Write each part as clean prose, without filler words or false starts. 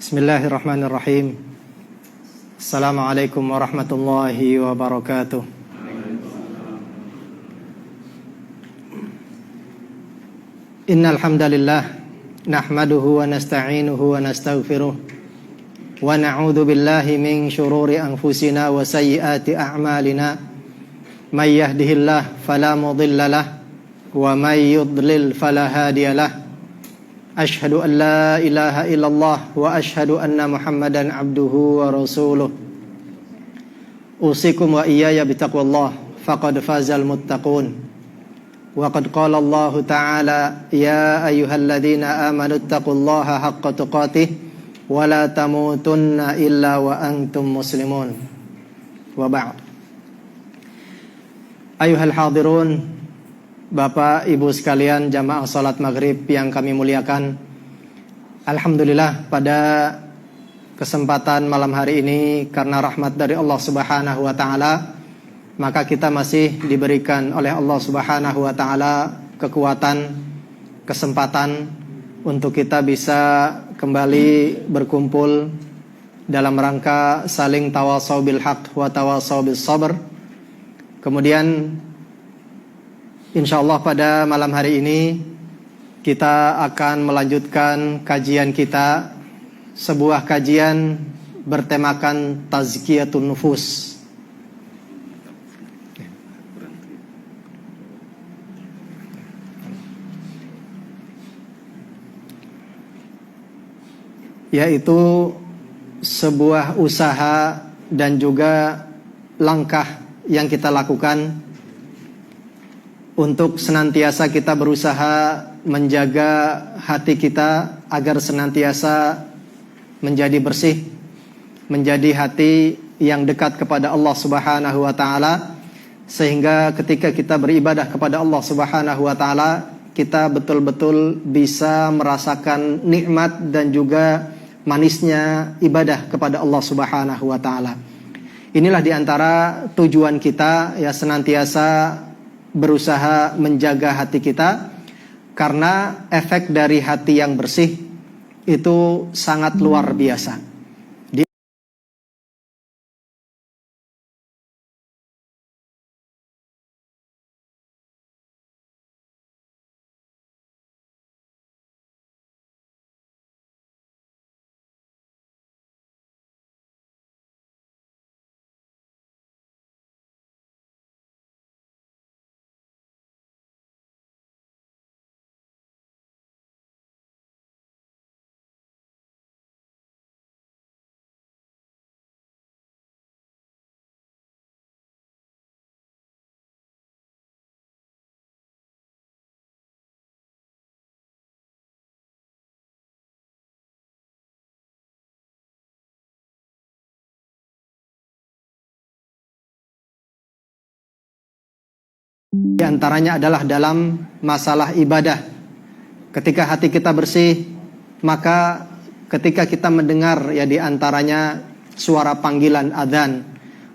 Bismillahirrahmanirrahim. Assalamualaikum warahmatullahi wabarakatuh. Innal hamdalillah nahmaduhu wa nasta'inuhu wa nastaghfiruh wa na'udzu billahi min shururi anfusina wa sayyiati a'malina. May yahdihillahu fala mudilla lahu wa may yudlil fala hadiya lahu. Asyhadu an la ilaha illallah wa asyhadu anna Muhammadan abduhu wa rasuluh. Usikum wa iyaya bitaqwallah faqad fazal muttaqun. Wa qad qala Allah ta'ala ya ayyuhalladzina amanu taqullaha haqqa tuqatih wa la tamutunna illa wa antum muslimun. Wa ba'd. Ayyuhal hadirun, Bapak, Ibu sekalian, jamaah salat maghrib yang kami muliakan. Alhamdulillah pada kesempatan malam hari ini, karena rahmat dari Allah Subhanahu wa ta'ala, maka kita masih diberikan oleh Allah Subhanahu wa ta'ala kekuatan, kesempatan untuk kita bisa kembali berkumpul dalam rangka saling tawasau bil haq wa tawasau bis sabr. Kemudian insyaallah pada malam hari ini kita akan melanjutkan kajian kita, sebuah kajian bertemakan tazkiyatun nufus. Yaitu sebuah usaha dan juga langkah yang kita lakukan untuk senantiasa kita berusaha menjaga hati kita agar senantiasa menjadi bersih, menjadi hati yang dekat kepada Allah Subhanahu wa ta'ala, sehingga ketika kita beribadah kepada Allah Subhanahu wa ta'ala, kita betul-betul bisa merasakan nikmat dan juga manisnya ibadah kepada Allah Subhanahu wa ta'ala. Inilah diantara tujuan kita, ya, senantiasa berusaha menjaga hati kita, karena efek dari hati yang bersih itu sangat luar biasa. Di antaranya adalah dalam masalah ibadah. Ketika hati kita bersih, maka ketika kita mendengar, ya, di antaranya suara panggilan adzan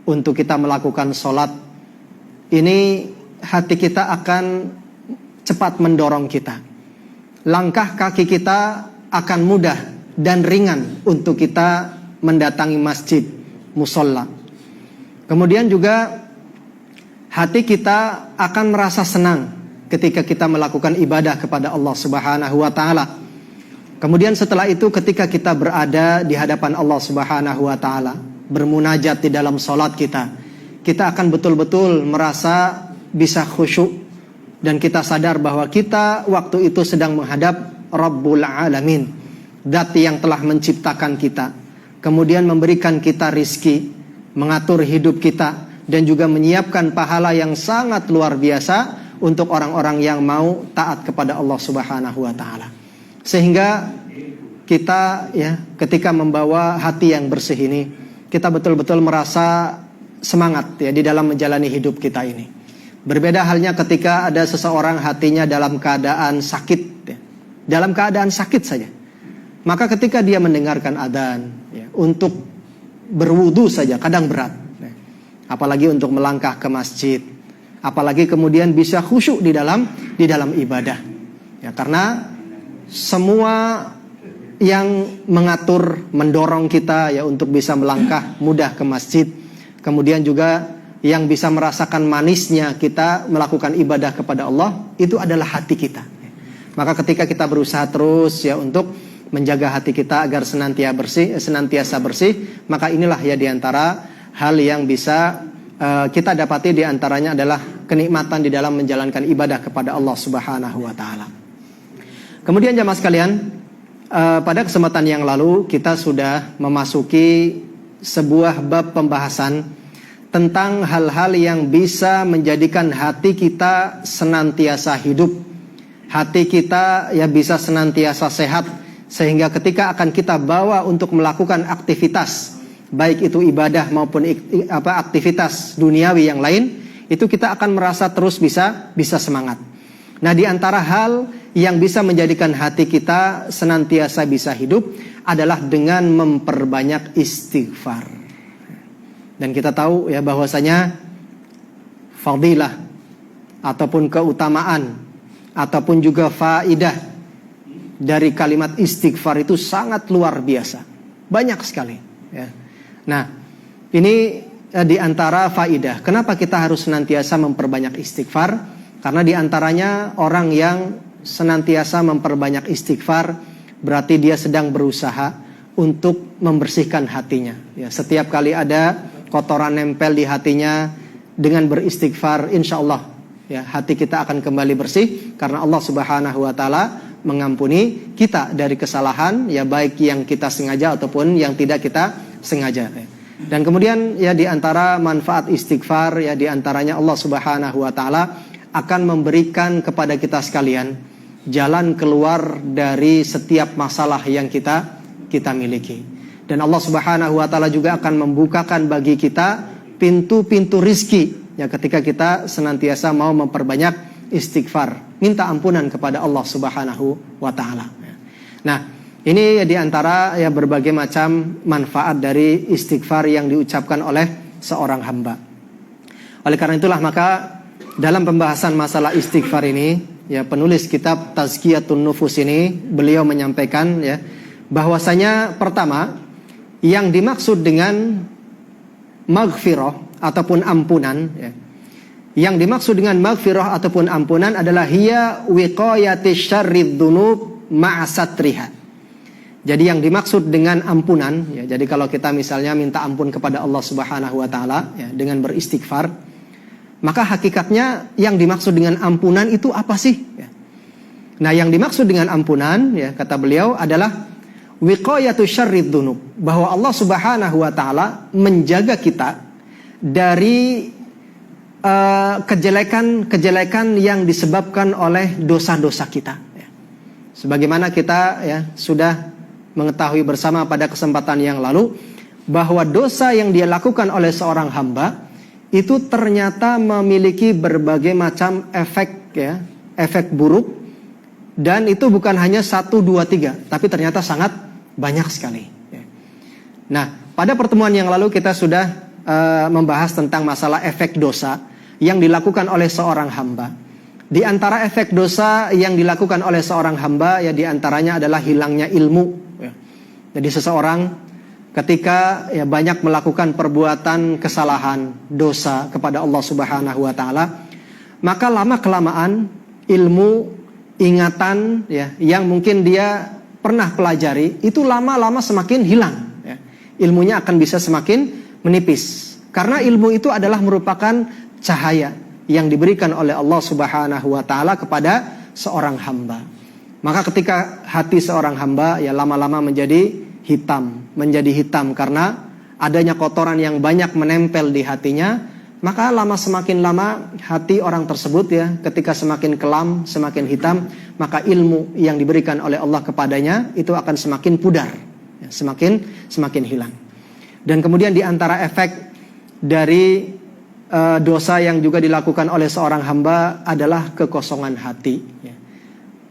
untuk kita melakukan sholat, ini hati kita akan cepat mendorong kita. Langkah kaki kita akan mudah dan ringan untuk kita mendatangi masjid, musola. Kemudian juga hati kita akan merasa senang ketika kita melakukan ibadah kepada Allah Subhanahu wa ta'ala. Kemudian setelah itu ketika kita berada di hadapan Allah Subhanahu wa ta'ala, bermunajat di dalam sholat kita, kita akan betul-betul merasa bisa khusyuk, dan kita sadar bahwa kita waktu itu sedang menghadap Rabbul Alamin, Zat yang telah menciptakan kita, kemudian memberikan kita rizki, mengatur hidup kita, dan juga menyiapkan pahala yang sangat luar biasa untuk orang-orang yang mau taat kepada Allah Subhanahu wa ta'ala. Sehingga kita, ya, ketika membawa hati yang bersih ini, kita betul-betul merasa semangat, ya, di dalam menjalani hidup kita ini. Berbeda halnya ketika ada seseorang hatinya dalam keadaan sakit, ya, dalam keadaan sakit saja. Maka ketika dia mendengarkan adzan, ya, untuk berwudu saja kadang berat, apalagi untuk melangkah ke masjid, apalagi kemudian bisa khusyuk di dalam ibadah. Ya, karena semua yang mengatur, mendorong kita ya untuk bisa melangkah mudah ke masjid, kemudian juga yang bisa merasakan manisnya kita melakukan ibadah kepada Allah, itu adalah hati kita. Maka ketika kita berusaha terus ya untuk menjaga hati kita agar senantiasa bersih, maka inilah ya diantara hal yang bisa kita dapati diantaranya adalah kenikmatan di dalam menjalankan ibadah kepada Allah Subhanahu wa Ta'ala. Kemudian jamaah sekalian, pada kesempatan yang lalu kita sudah memasuki sebuah bab pembahasan tentang hal-hal yang bisa menjadikan hati kita senantiasa hidup, hati kita ya bisa senantiasa sehat, sehingga ketika akan kita bawa untuk melakukan aktivitas, baik itu ibadah maupun aktivitas duniawi yang lain, itu kita akan merasa terus bisa semangat. Nah, di antara hal yang bisa menjadikan hati kita senantiasa bisa hidup adalah dengan memperbanyak istighfar. Dan kita tahu ya bahwasanya fadilah ataupun keutamaan ataupun juga faidah dari kalimat istighfar itu sangat luar biasa, banyak sekali ya. Nah, ini di antara faidah kenapa kita harus senantiasa memperbanyak istighfar, karena di antaranya orang yang senantiasa memperbanyak istighfar berarti dia sedang berusaha untuk membersihkan hatinya ya. Setiap kali ada kotoran nempel di hatinya, dengan beristighfar insya Allah ya hati kita akan kembali bersih, karena Allah Subhanahu wa Ta'ala mengampuni kita dari kesalahan ya, baik yang kita sengaja ataupun yang tidak kita sengaja ya. Dan kemudian ya di antara manfaat istighfar ya di antaranya Allah Subhanahu wa Ta'ala akan memberikan kepada kita sekalian jalan keluar dari setiap masalah yang kita miliki. Dan Allah Subhanahu wa Ta'ala juga akan membukakan bagi kita pintu-pintu rizki ya, ketika kita senantiasa mau memperbanyak istighfar, minta ampunan kepada Allah Subhanahu wa Ta'ala. Nah, ini di antara ya berbagai macam manfaat dari istighfar yang diucapkan oleh seorang hamba. Oleh karena itulah maka dalam pembahasan masalah istighfar ini ya, penulis kitab Tazkiyatun Nufus ini beliau menyampaikan ya bahwasanya pertama, yang dimaksud dengan maghfirah ataupun ampunan ya, yang dimaksud dengan maghfirah ataupun ampunan adalah hiya wiqayati syarrid dzunub ma'a satriha. Jadi yang dimaksud dengan ampunan ya, jadi kalau kita misalnya minta ampun kepada Allah Subhanahu wa Ta'ala ya, dengan beristighfar, maka hakikatnya yang dimaksud dengan ampunan itu apa sih ya? Nah, yang dimaksud dengan ampunan ya kata beliau adalah wiqayatu syarrid dzunub, bahwa Allah Subhanahu wa Ta'ala menjaga kita dari kejelekan-kejelekan yang disebabkan oleh dosa-dosa kita ya. Sebagaimana kita ya sudah mengetahui bersama pada kesempatan yang lalu bahwa dosa yang dia lakukan oleh seorang hamba itu ternyata memiliki berbagai macam efek ya, efek buruk, dan itu bukan hanya 1, 2, 3, tapi ternyata sangat banyak sekali. Nah, pada pertemuan yang lalu kita sudah membahas tentang masalah efek dosa yang dilakukan oleh seorang hamba. Di antara efek dosa yang dilakukan oleh seorang hamba ya di antaranya adalah hilangnya ilmu ya. Jadi seseorang ketika ya banyak melakukan perbuatan kesalahan, dosa kepada Allah Subhanahu wa Ta'ala, maka lama-kelamaan ilmu, ingatan ya yang mungkin dia pernah pelajari itu lama-lama semakin hilang ya. Ilmunya akan bisa semakin menipis, karena ilmu itu adalah merupakan cahaya yang diberikan oleh Allah Subhanahu wa Ta'ala kepada seorang hamba. Maka ketika hati seorang hamba ya lama-lama menjadi hitam karena adanya kotoran yang banyak menempel di hatinya, maka semakin lama hati orang tersebut ya ketika semakin kelam, semakin hitam, maka ilmu yang diberikan oleh Allah kepadanya itu akan semakin pudar ya, semakin hilang. Dan kemudian di antara efek dari dosa yang juga dilakukan oleh seorang hamba adalah kekosongan hati ya.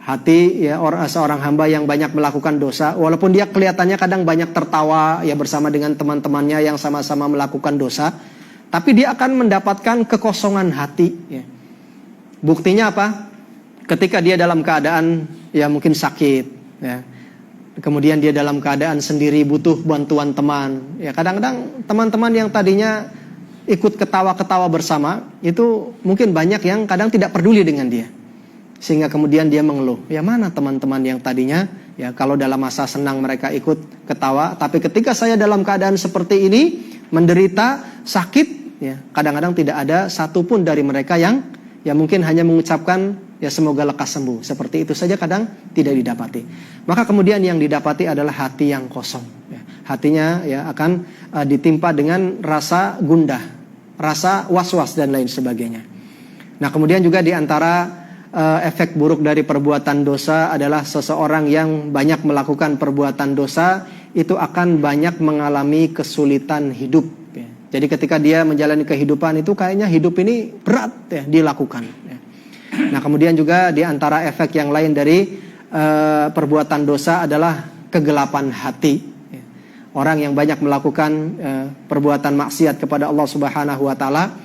Hati ya seorang hamba yang banyak melakukan dosa, walaupun dia kelihatannya kadang banyak tertawa ya bersama dengan teman-temannya yang sama-sama melakukan dosa, tapi dia akan mendapatkan kekosongan hati ya. Buktinya apa? ketika dia dalam keadaan ya mungkin sakit, ya, kemudian dia dalam keadaan sendiri butuh bantuan teman, ya kadang-kadang teman-teman yang tadinya ikut ketawa-ketawa bersama itu mungkin banyak yang kadang tidak peduli dengan dia, sehingga kemudian dia mengeluh, ya mana teman-teman yang tadinya ya kalau dalam masa senang mereka ikut ketawa, tapi ketika saya dalam keadaan seperti ini menderita sakit, ya kadang-kadang tidak ada satupun dari mereka yang ya mungkin hanya mengucapkan ya semoga lekas sembuh. Seperti itu saja kadang tidak didapati. Maka kemudian yang didapati adalah hati yang kosong, ya. Hatinya ya akan ditimpa dengan rasa gundah, rasa was-was dan lain sebagainya. Nah kemudian juga diantara efek buruk dari perbuatan dosa adalah seseorang yang banyak melakukan perbuatan dosa itu akan banyak mengalami kesulitan hidup, ya. Jadi ketika dia menjalani kehidupan itu kayaknya hidup ini berat ya dilakukan, ya. Nah kemudian juga di antara efek yang lain dari perbuatan dosa adalah kegelapan hati, ya. Orang yang banyak melakukan perbuatan maksiat kepada Allah Subhanahu wa taala,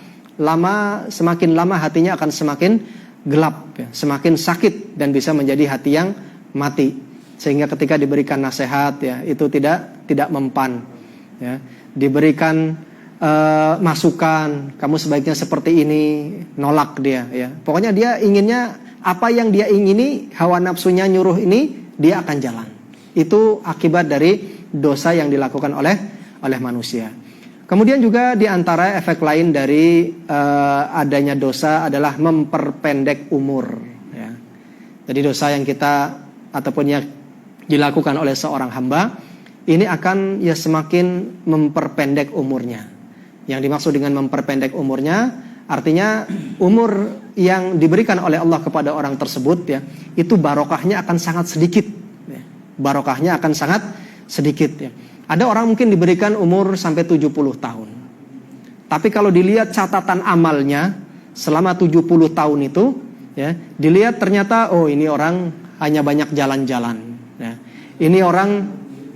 semakin lama hatinya akan semakin gelap, ya. Semakin sakit dan bisa menjadi hati yang mati. Sehingga ketika diberikan nasihat ya itu tidak mempan, ya. Diberikan masukan, kamu sebaiknya seperti ini, nolak dia, ya. Pokoknya dia inginnya apa yang dia ingini, hawa nafsunya nyuruh ini, dia akan jalan. Itu akibat dari dosa yang dilakukan oleh manusia. Kemudian juga di antara efek lain dari adanya dosa adalah memperpendek umur, ya. Jadi dosa yang kita ataupun yang dilakukan oleh seorang hamba ini akan ya semakin memperpendek umurnya. Yang dimaksud dengan memperpendek umurnya artinya umur yang diberikan oleh Allah kepada orang tersebut ya itu barokahnya akan sangat sedikit, ya. Barokahnya akan sangat sedikit, ya. Ada orang mungkin diberikan umur sampai 70 tahun. Tapi kalau dilihat catatan amalnya selama 70 tahun itu ya dilihat ternyata oh ini orang hanya banyak jalan-jalan, ya. Ini orang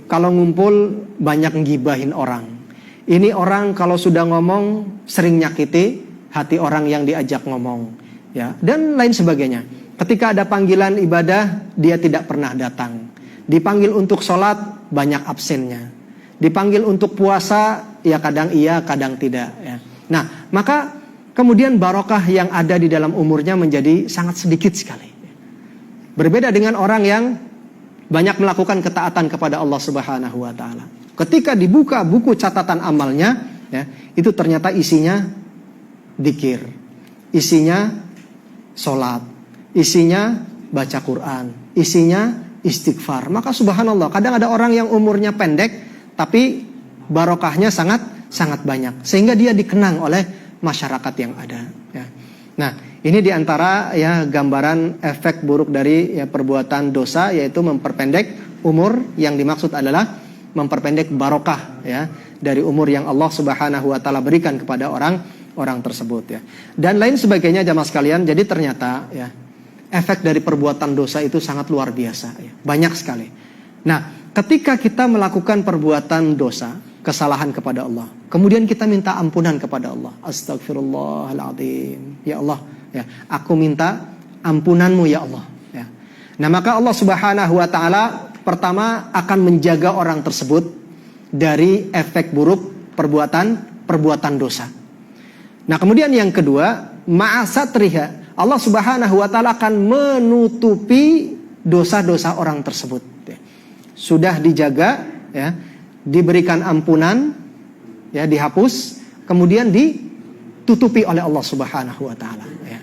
kalau ngumpul banyak ngibahin orang. Ini orang kalau sudah ngomong sering nyakiti hati orang yang diajak ngomong, ya, dan lain sebagainya. Ketika ada panggilan ibadah dia tidak pernah datang. Dipanggil untuk sholat banyak absennya. Dipanggil untuk puasa ya kadang iya kadang tidak, ya. Nah maka kemudian barokah yang ada di dalam umurnya menjadi sangat sedikit sekali. Berbeda dengan orang yang banyak melakukan ketaatan kepada Allah Subhanahu wa taala. Ketika dibuka buku catatan amalnya, ya, itu ternyata isinya dzikir, isinya sholat, isinya baca Quran, isinya istighfar. Maka subhanallah, kadang ada orang yang umurnya pendek, tapi barokahnya sangat banyak, sehingga dia dikenang oleh masyarakat yang ada, ya. Nah, ini diantara ya gambaran efek buruk dari ya perbuatan dosa, yaitu memperpendek umur. Yang dimaksud adalah memperpendek barokah ya dari umur yang Allah Subhanahu wa taala berikan kepada orang tersebut, ya. Dan lain sebagainya jamaah sekalian. Jadi ternyata ya efek dari perbuatan dosa itu sangat luar biasa, ya. Banyak sekali. Nah, ketika kita melakukan perbuatan dosa, kesalahan kepada Allah, kemudian kita minta ampunan kepada Allah. Astagfirullahaladzim. Ya Allah, ya, aku minta ampunanmu ya Allah, ya. Nah maka Allah Subhanahu wa ta'ala pertama akan menjaga orang tersebut dari efek buruk perbuatan dosa. Nah kemudian yang kedua, ma'asatriha, Allah Subhanahu wa ta'ala akan menutupi dosa-dosa orang tersebut, ya. Sudah dijaga, ya, diberikan ampunan, ya, dihapus, kemudian ditutupi oleh Allah Subhanahu wa ta'ala, ya.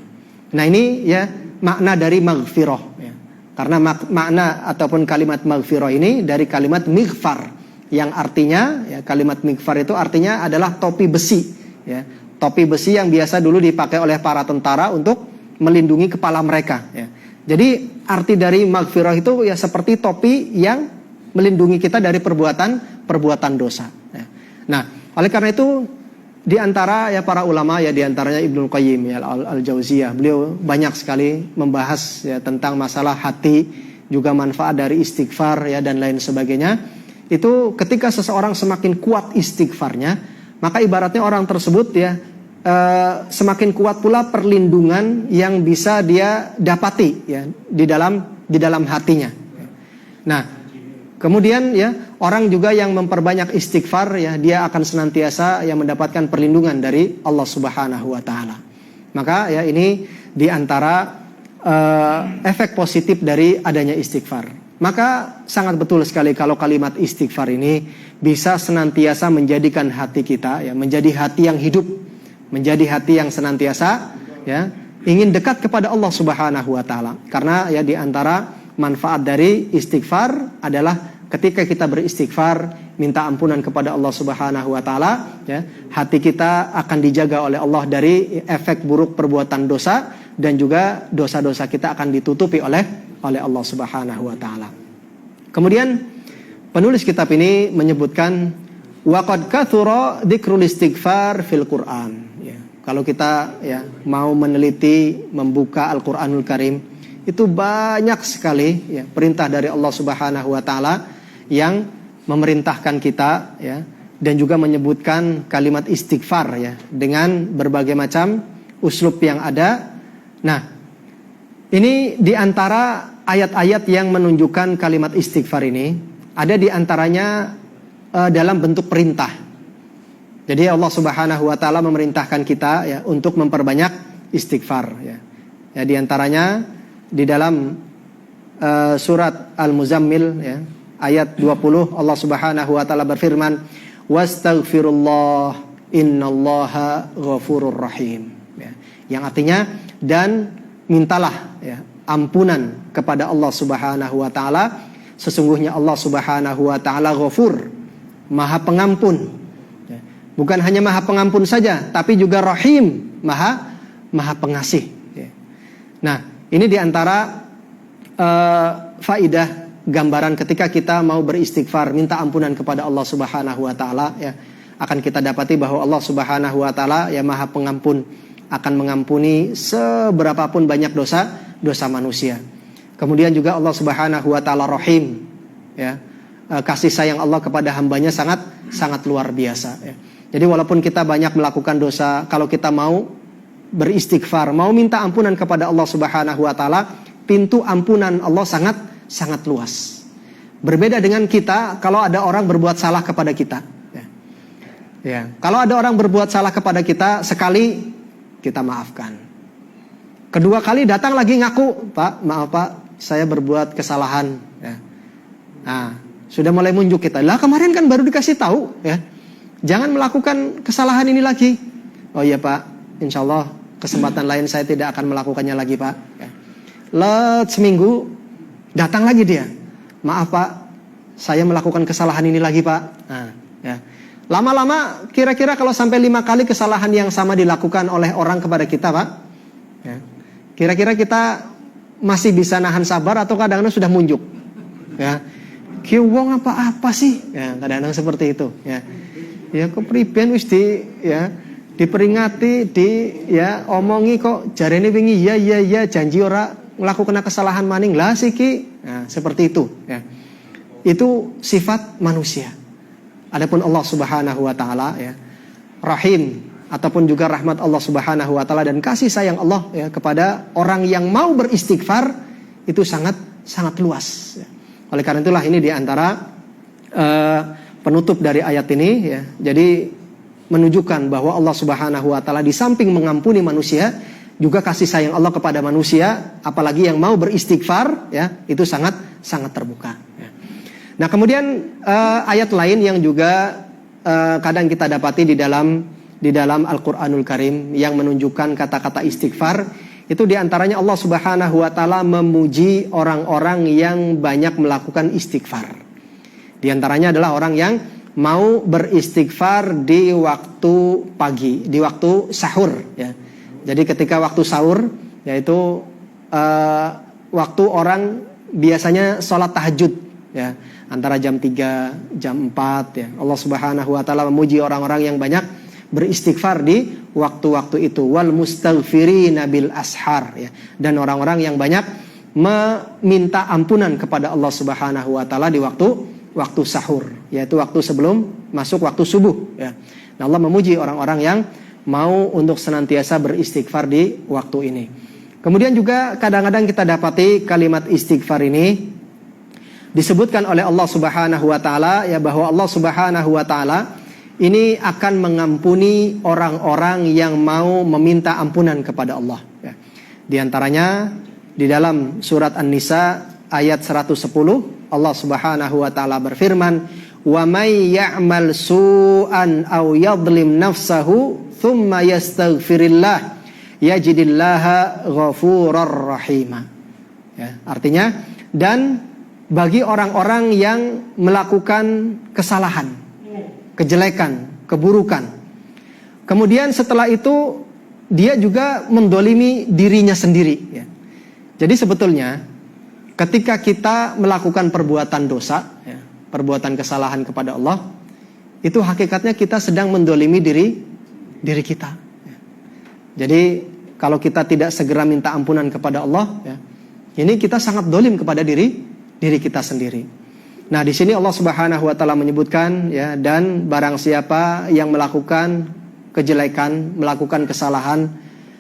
Nah ini ya makna dari maghfirah, ya. Karena makna ataupun kalimat maghfirah ini dari kalimat mighfar, yang artinya ya, kalimat mighfar itu artinya adalah topi besi, ya. Topi besi yang biasa dulu dipakai oleh para tentara untuk melindungi kepala mereka, ya. Jadi arti dari maghfirah itu ya seperti topi yang melindungi kita dari perbuatan dosa, ya. Nah oleh karena itu di antara ya para ulama, ya di antaranya Ibnu Qayyim ya Al-Jauziyah, beliau banyak sekali membahas ya tentang masalah hati, juga manfaat dari istighfar ya dan lain sebagainya. Itu ketika seseorang semakin kuat istighfarnya, maka ibaratnya orang tersebut ya semakin kuat pula perlindungan yang bisa dia dapati ya di dalam hatinya. Nah, kemudian ya orang juga yang memperbanyak istighfar ya dia akan senantiasa yang mendapatkan perlindungan dari Allah Subhanahu wa taala. Maka ya ini di antara efek positif dari adanya istighfar. Maka sangat betul sekali kalau kalimat istighfar ini bisa senantiasa menjadikan hati kita ya menjadi hati yang hidup, menjadi hati yang senantiasa ya ingin dekat kepada Allah Subhanahu wa taala. Karena ya di antara manfaat dari istighfar adalah ketika kita beristighfar, minta ampunan kepada Allah Subhanahu wa taala, ya, hati kita akan dijaga oleh Allah dari efek buruk perbuatan dosa dan juga dosa-dosa kita akan ditutupi oleh Allah Subhanahu wa taala. Kemudian penulis kitab ini menyebutkan waqad kathura dzikrul istighfar fil Quran. Ya, kalau kita ya mau meneliti membuka Al-Qur'anul Karim, itu banyak sekali ya perintah dari Allah Subhanahu wa taala yang memerintahkan kita ya dan juga menyebutkan kalimat istighfar ya dengan berbagai macam uslub yang ada. Nah, ini di antara ayat-ayat yang menunjukkan kalimat istighfar ini ada di antaranya dalam bentuk perintah. Jadi Allah Subhanahu wa taala memerintahkan kita ya untuk memperbanyak istighfar ya. Ya di antaranya di dalam surat Al-Muzammil ya ayat 20 Allah Subhanahu wa taala berfirman wastaghfirullah innallaha ghafurur rahim ya. Yang artinya dan mintalah ya ampunan kepada Allah Subhanahu wa taala, sesungguhnya Allah Subhanahu wa taala Ghafur, Maha Pengampun ya. Bukan hanya Maha Pengampun saja tapi juga Rahim, Maha Pengasih ya. Nah, ini diantara faidah gambaran ketika kita mau beristighfar, minta ampunan kepada Allah Subhanahu wa taala ya, akan kita dapati bahwa Allah Subhanahu wa taala ya Maha Pengampun, akan mengampuni seberapapun banyak dosa manusia. Kemudian juga Allah Subhanahu wa taala Rahim ya. Kasih sayang Allah kepada hambanya sangat luar biasa ya. Jadi walaupun kita banyak melakukan dosa, kalau kita mau beristighfar, mau minta ampunan kepada Allah Subhanahu wa taala, pintu ampunan Allah sangat luas. Berbeda dengan kita kalau ada orang berbuat salah kepada kita. Ya. Kalau ada orang berbuat salah kepada kita sekali, kita maafkan. Kedua kali datang lagi ngaku, Pak, maaf Pak, saya berbuat kesalahan. Ya. Nah, sudah mulai munjuk kita. Lah kemarin kan baru dikasih tahu, ya. Jangan melakukan kesalahan ini lagi. Oh iya Pak, insya Allah kesempatan lain saya tidak akan melakukannya lagi Pak. Ya. Seminggu datang lagi dia, maaf Pak, saya melakukan kesalahan ini lagi Pak. Nah, ya. Lama-lama kira-kira kalau sampai 5 kali kesalahan yang sama dilakukan oleh orang kepada kita Pak ya, kira-kira kita masih bisa nahan sabar atau kadang-kadang sudah munjuk ya, kiwong apa-apa sih ya, kadang-kadang seperti itu ya. Ya kepriben wis ya diperingati ya omongi kok jarene wingi ya janji ora melakukan kesalahan maning lah siki. Nah, seperti itu ya. Itu sifat manusia. Adapun Allah Subhanahu wa taala ya, Rahim ataupun juga rahmat Allah Subhanahu wa taala dan kasih sayang Allah ya kepada orang yang mau beristighfar itu sangat luas ya. Oleh karena itulah ini di antara penutup dari ayat ini ya. Jadi menunjukkan bahwa Allah Subhanahu wa taala di samping mengampuni manusia juga kasih sayang Allah kepada manusia, apalagi yang mau beristighfar ya, itu sangat terbuka ya. Nah, kemudian ayat lain yang juga kadang kita dapati di dalam Al-Qur'anul Karim yang menunjukkan kata-kata istighfar, itu diantaranya Allah Subhanahu wa taala memuji orang-orang yang banyak melakukan istighfar. Di antaranya adalah orang yang mau beristighfar di waktu pagi, di waktu sahur ya. Jadi ketika waktu sahur, yaitu waktu orang biasanya sholat tahajud ya, antara jam 3, jam 4 ya. Allah Subhanahu wa taala memuji orang-orang yang banyak beristighfar di waktu-waktu itu, wal mustaghfirina bil ashar ya. Dan orang-orang yang banyak meminta ampunan kepada Allah Subhanahu wa taala di waktu sahur, yaitu waktu sebelum masuk waktu subuh ya. Nah, Allah memuji orang-orang yang mau untuk senantiasa beristighfar di waktu ini. Kemudian juga kadang-kadang kita dapati kalimat istighfar ini disebutkan oleh Allah Subhanahu wa taala, ya, bahwa Allah Subhanahu wa taala ini akan mengampuni orang-orang yang mau meminta ampunan kepada Allah, ya. Di antaranya di dalam surat An-Nisa ayat 110, Allah Subhanahu wa taala berfirman, "Wa may ya'mal su'an aw yadhlim nafsahu thumma yastaghfirillah yajidillaha ghafurar rahima." Ya, artinya, dan bagi orang-orang yang melakukan kesalahan, kejelekan, keburukan, kemudian setelah itu dia juga mendolimi dirinya sendiri, ya. Jadi sebetulnya ketika kita melakukan perbuatan dosa, ya, perbuatan kesalahan kepada Allah, itu hakikatnya kita sedang mendolimi diri kita, ya. Jadi kalau kita tidak segera minta ampunan kepada Allah, ya, ini kita sangat dolim kepada diri kita sendiri. Nah, di sini Allah Subhanahu wa taala menyebutkan, ya, dan barang siapa yang melakukan kejelekan, melakukan kesalahan,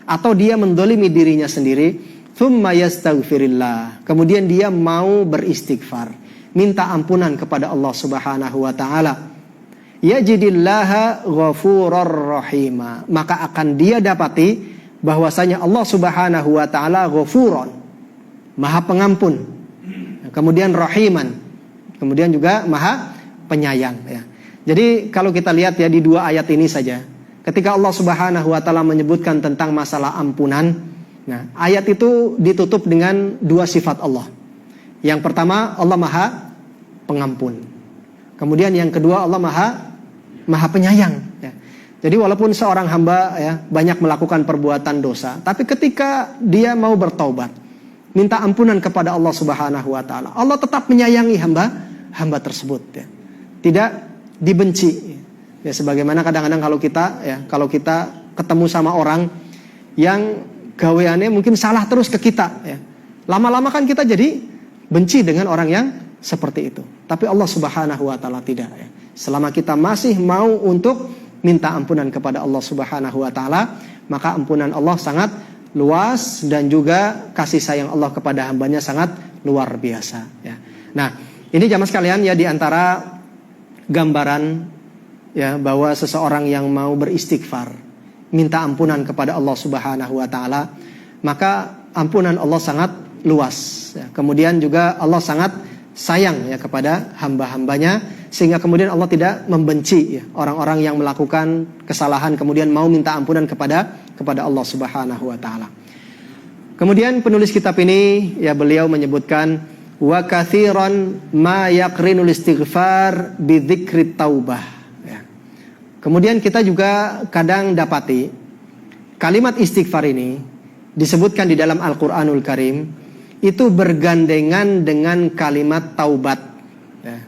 atau dia mendolimi dirinya sendiri, thumma yastaghfirillah, kemudian dia mau beristighfar, minta ampunan kepada Allah Subhanahu wa taala, yajidillaha ghafurar rahima, maka akan dia dapati bahwasanya Allah Subhanahu wa taala ghafurun, Maha Pengampun, kemudian rahiman, kemudian juga Maha Penyayang, ya. Jadi kalau kita lihat, ya, di dua ayat ini saja, ketika Allah Subhanahu wa taala menyebutkan tentang masalah ampunan, nah, ayat itu ditutup dengan dua sifat Allah. Yang pertama, Allah Maha Pengampun. Kemudian yang kedua, Allah Maha Penyayang, ya. Jadi walaupun seorang hamba, ya, banyak melakukan perbuatan dosa, tapi ketika dia mau bertaubat, minta ampunan kepada Allah Subhanahu wa taala, Allah tetap menyayangi hamba tersebut, ya. Tidak dibenci, ya, sebagaimana kadang-kadang kalau kita ketemu sama orang yang gaweannya mungkin salah terus ke kita, ya, lama-lama kan kita jadi benci dengan orang yang seperti itu. Tapi Allah Subhanahu wa taala tidak, ya. Selama kita masih mau untuk minta ampunan kepada Allah Subhanahu wa taala, maka ampunan Allah sangat luas, dan juga kasih sayang Allah kepada hambanya sangat luar biasa, ya. Nah, ini jamaah sekalian, ya, di antara gambaran, ya, bahwa seseorang yang mau beristighfar, minta ampunan kepada Allah Subhanahu wa taala, maka ampunan Allah sangat luas, ya. Kemudian juga Allah sangat sayang, ya, kepada hamba-hambanya, sehingga kemudian Allah tidak membenci, ya, orang-orang yang melakukan kesalahan kemudian mau minta ampunan kepada Allah Subhanahu wa taala. Kemudian penulis kitab ini, ya, beliau menyebutkan wa katsiran ma yaqrinul istighfar bi dzikrit taubah, ya. Kemudian kita juga kadang dapati kalimat istighfar ini disebutkan di dalam Al-Qur'anul Karim itu bergandengan dengan kalimat taubat, ya.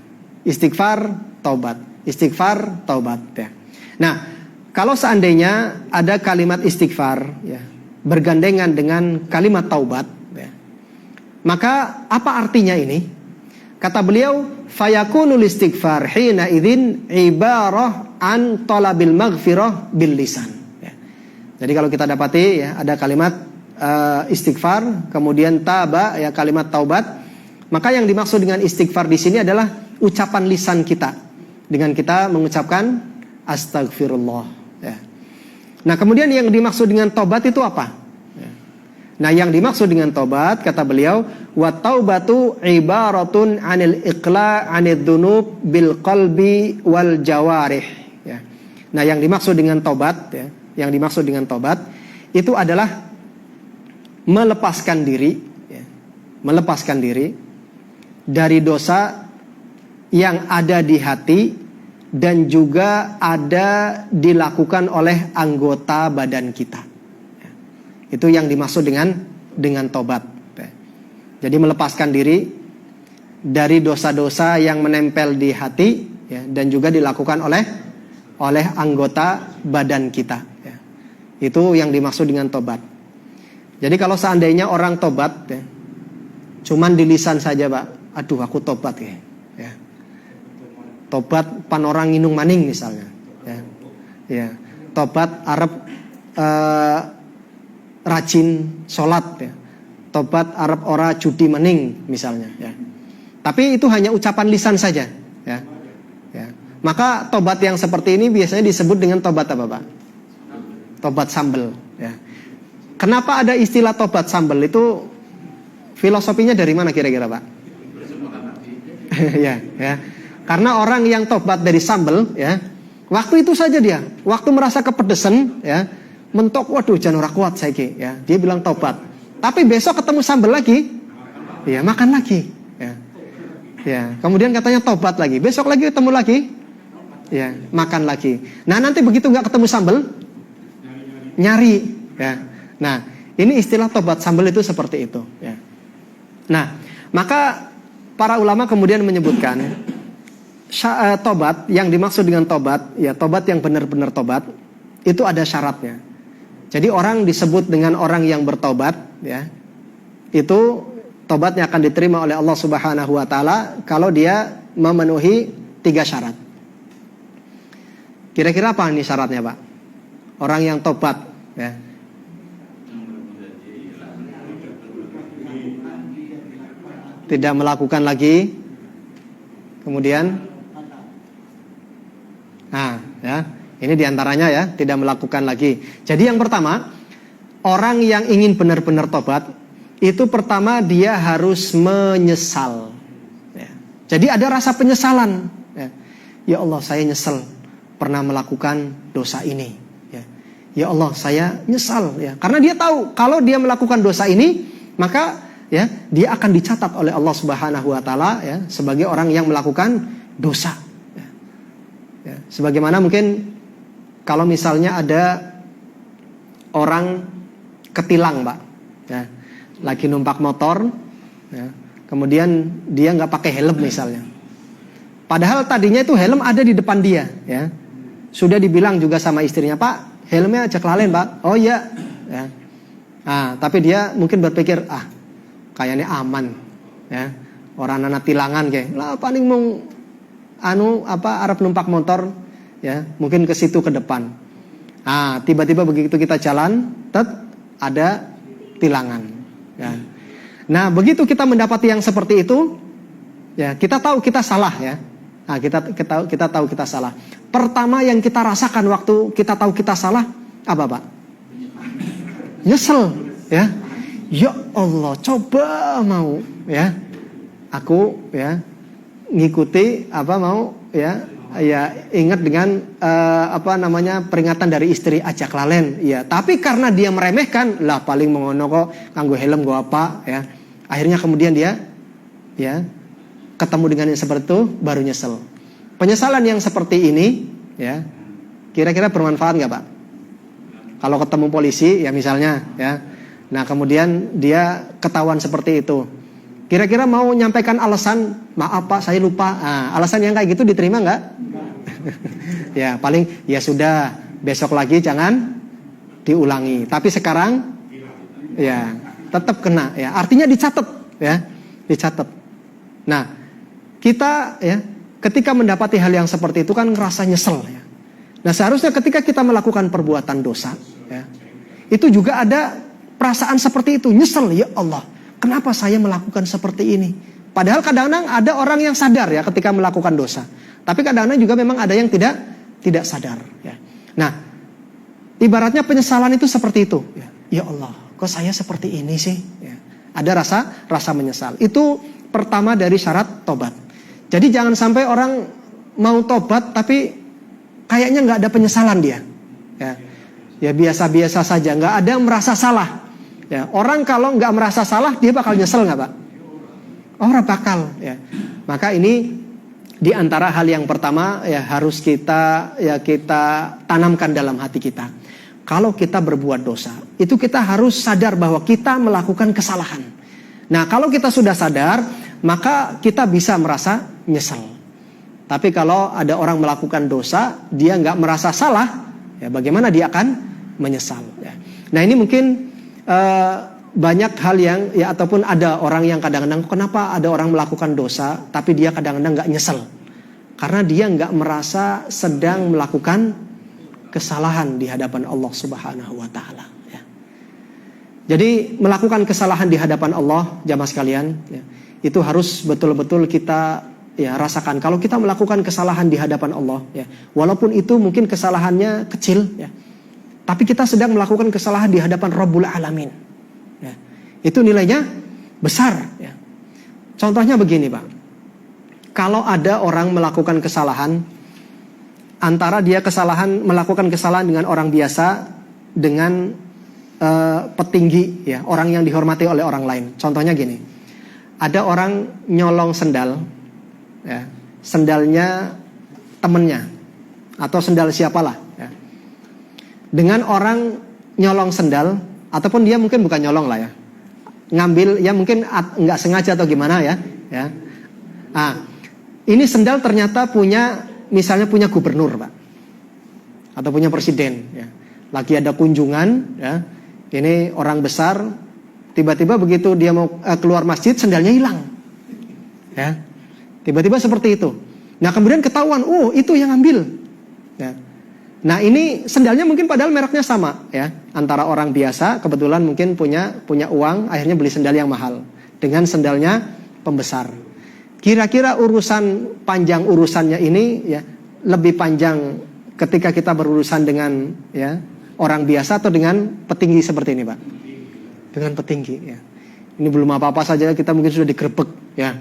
Istighfar, taubat, ya. Nah, kalau seandainya ada kalimat istighfar, ya, bergandengan dengan kalimat taubat, ya, maka apa artinya ini? Kata beliau, fayakunul istighfar hina idzin ibarah an talabil maghfirah bil lisan, ya. Jadi kalau kita dapati, ya, ada kalimat istighfar, kemudian taba, ya, kalimat taubat, maka yang dimaksud dengan istighfar di sini adalah ucapan lisan kita, dengan kita mengucapkan astagfirullah, ya. Nah, kemudian yang dimaksud dengan tobat itu apa? Ya. Nah, yang dimaksud dengan tobat, kata beliau, wa taubatu ibaratun anil iqla' anid dzunub bil qalbi wal jawarih, ya. Nah, yang dimaksud dengan tobat, ya, yang dimaksud dengan tobat itu adalah melepaskan diri, ya, melepaskan diri dari dosa yang ada di hati dan juga ada dilakukan oleh anggota badan kita, ya. Itu yang dimaksud dengan tobat, ya. Jadi melepaskan diri dari dosa-dosa yang menempel di hati, ya, dan juga dilakukan oleh anggota badan kita, ya. Itu yang dimaksud dengan tobat. Jadi kalau seandainya orang tobat, ya, cuman di lisan saja, Pak, aduh aku tobat, ya. Tobat pan orang nginung maning misalnya, ya. Ya. tobat Arab rajin sholat, ya. Tobat Arab ora judi mening misalnya, ya. Tapi itu hanya ucapan lisan saja, ya. Ya. Maka tobat yang seperti ini biasanya disebut dengan tobat apa, Pak? Tobat sambel, ya. Kenapa ada istilah tobat sambel? Itu filosofinya dari mana kira-kira, Pak? Ya, ya. Karena orang yang tobat dari sambel, ya, waktu itu saja dia, waktu merasa kepedesan, ya, mentok, waduh jangan ora kuat saiki, ya. Dia bilang tobat. Tapi besok ketemu sambel lagi, ya makan lagi, ya. Ya, kemudian katanya tobat lagi, besok lagi ketemu lagi, ya makan lagi. Nah nanti begitu nggak ketemu sambel, nyari, ya. Nah ini istilah tobat sambel itu seperti itu, ya. Nah maka para ulama kemudian menyebutkan tobat yang dimaksud dengan tobat, ya tobat yang benar-benar tobat itu ada syaratnya. Jadi orang disebut dengan orang yang bertobat, ya. Itu tobatnya akan diterima oleh Allah Subhanahu wa taala kalau dia memenuhi 3 syarat. Kira-kira apa ini syaratnya, Pak? Orang yang tobat, ya. Tidak melakukan lagi. Kemudian ya. Ini diantaranya, ya, tidak melakukan lagi. Jadi yang pertama, orang yang ingin benar-benar tobat, itu pertama dia harus menyesal, ya. Jadi ada rasa penyesalan, ya. Ya Allah saya nyesel pernah melakukan dosa ini, ya. Ya Allah saya nyesal, ya. Karena dia tahu kalau dia melakukan dosa ini, maka ya dia akan dicatat oleh Allah Subhanahu wa taala, ya, sebagai orang yang melakukan dosa, ya. Ya. Sebagaimana mungkin kalau misalnya ada orang ketilang, Pak, ya, lagi numpak motor, ya, kemudian dia nggak pakai helm misalnya. Padahal tadinya itu helm ada di depan dia, ya. Sudah dibilang juga sama istrinya, Pak, helmnya ajak lalen, Pak. Oh iya, ya. Nah, tapi dia mungkin berpikir, kayaknya aman, ya. Orang anak tilangan kayak, lah paling mau Arab numpak motor, ya, mungkin ke situ ke depan. Tiba-tiba begitu kita jalan, ada tilangan, ya. Nah, begitu kita mendapati yang seperti itu, ya, kita tahu kita salah, ya. Nah, kita tahu kita salah. Pertama yang kita rasakan waktu kita tahu kita salah apa, Pak? Nyesel, ya. Ya Allah, coba mau, ya, aku, ya, ngikuti ingat dengan peringatan dari istri ajak lalen, ya. Tapi karena dia meremehkan, lah paling mengono kok kanggo helm gua apa, ya. Akhirnya kemudian dia, ya, ketemu dengan yang seperti itu baru nyesel. Penyesalan yang seperti ini, ya, kira-kira bermanfaat nggak, Pak? Kalau ketemu polisi, ya misalnya, ya. Nah kemudian dia ketahuan seperti itu, kira-kira mau nyampaikan alasan, maaf Pak saya lupa. Alasan yang kayak gitu diterima nggak? Ya paling ya sudah, besok lagi jangan diulangi. Tapi sekarang ya tetap kena, ya. Artinya dicatat, ya, dicatat. Nah kita, ya, ketika mendapati hal yang seperti itu kan ngerasa nyesel, ya. Nah seharusnya ketika kita melakukan perbuatan dosa, ya, itu juga ada perasaan seperti itu, nyesel, ya Allah, kenapa saya melakukan seperti ini? Padahal kadang-kadang ada orang yang sadar, ya, ketika melakukan dosa. Tapi kadang-kadang juga memang ada yang tidak sadar, ya. Nah, ibaratnya penyesalan itu seperti itu, ya. Ya Allah, kok saya seperti ini sih? Ya. Ada rasa menyesal. Itu pertama dari syarat tobat. Jadi jangan sampai orang mau tobat tapi kayaknya nggak ada penyesalan dia, ya. Ya biasa-biasa saja, nggak ada yang merasa salah. Ya, orang kalau nggak merasa salah, dia bakal nyesel nggak, Pak? Orang bakal, ya. Maka ini diantara hal yang pertama, ya, harus kita tanamkan dalam hati kita. Kalau kita berbuat dosa, itu kita harus sadar bahwa kita melakukan kesalahan. Nah, kalau kita sudah sadar, maka kita bisa merasa nyesel. Tapi kalau ada orang melakukan dosa, dia nggak merasa salah, ya, bagaimana dia akan menyesal, ya. Nah, ini mungkin banyak hal yang, ya, ataupun ada orang yang kadang-kadang, kenapa ada orang melakukan dosa tapi dia kadang-kadang nggak nyesel? Karena dia nggak merasa sedang melakukan kesalahan di hadapan Allah Subhanahu wa taala, ya. Jadi melakukan kesalahan di hadapan Allah, jamaah sekalian, ya, itu harus betul-betul kita ya rasakan. Kalau kita melakukan kesalahan di hadapan Allah, ya, walaupun itu mungkin kesalahannya kecil, ya, tapi kita sedang melakukan kesalahan di hadapan Rabbul Alamin, ya, itu nilainya besar, ya. Contohnya begini, Pak. Kalau ada orang melakukan kesalahan, antara dia melakukan kesalahan dengan orang biasa, dengan petinggi, ya, orang yang dihormati oleh orang lain. Contohnya gini, ada orang nyolong sendal, ya, sendalnya temennya atau sendal siapalah, ya. Dengan orang nyolong sendal, ataupun dia mungkin bukan nyolong lah, ya, ngambil, ya mungkin nggak sengaja atau gimana, ya. Nah, ini sendal ternyata misalnya punya gubernur, Pak, atau punya presiden, ya. Lagi ada kunjungan, ya. Ini orang besar, tiba-tiba begitu dia mau keluar masjid, sendalnya hilang, ya. Tiba-tiba seperti itu. Nah, kemudian ketahuan, oh itu yang ambil, ya. Nah, ini sendalnya mungkin padahal mereknya sama, ya. Antara orang biasa kebetulan mungkin punya uang, akhirnya beli sendal yang mahal dengan sendalnya pembesar. Kira-kira panjang urusannya ini, ya, lebih panjang ketika kita berurusan dengan, ya, orang biasa atau dengan petinggi seperti ini, Pak? Dengan petinggi, ya. Ini belum apa-apa saja kita mungkin sudah digerebek, ya,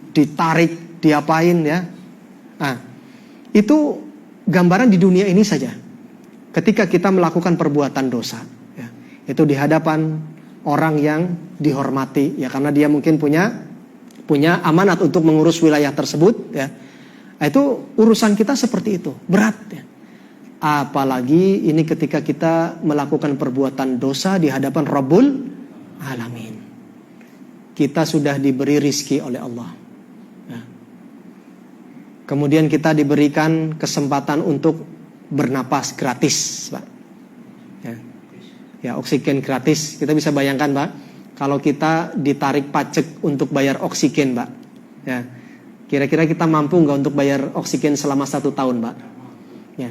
ditarik, diapain, ya. Nah, itu gambaran di dunia ini saja. Ketika kita melakukan perbuatan dosa, ya, itu di hadapan orang yang dihormati, ya, karena dia mungkin punya amanat untuk mengurus wilayah tersebut, ya. Nah, itu urusan kita seperti itu, berat, ya. Apalagi ini ketika kita melakukan perbuatan dosa di hadapan Rabbul Alamin. Kita sudah diberi rizki oleh Allah, ya. Kemudian kita diberikan kesempatan untuk bernapas gratis, Pak, ya. Ya, oksigen gratis. Kita bisa bayangkan, Pak, kalau kita ditarik pajak untuk bayar oksigen, Pak, ya, kira-kira kita mampu nggak untuk bayar oksigen selama 1 tahun, Pak? Ya,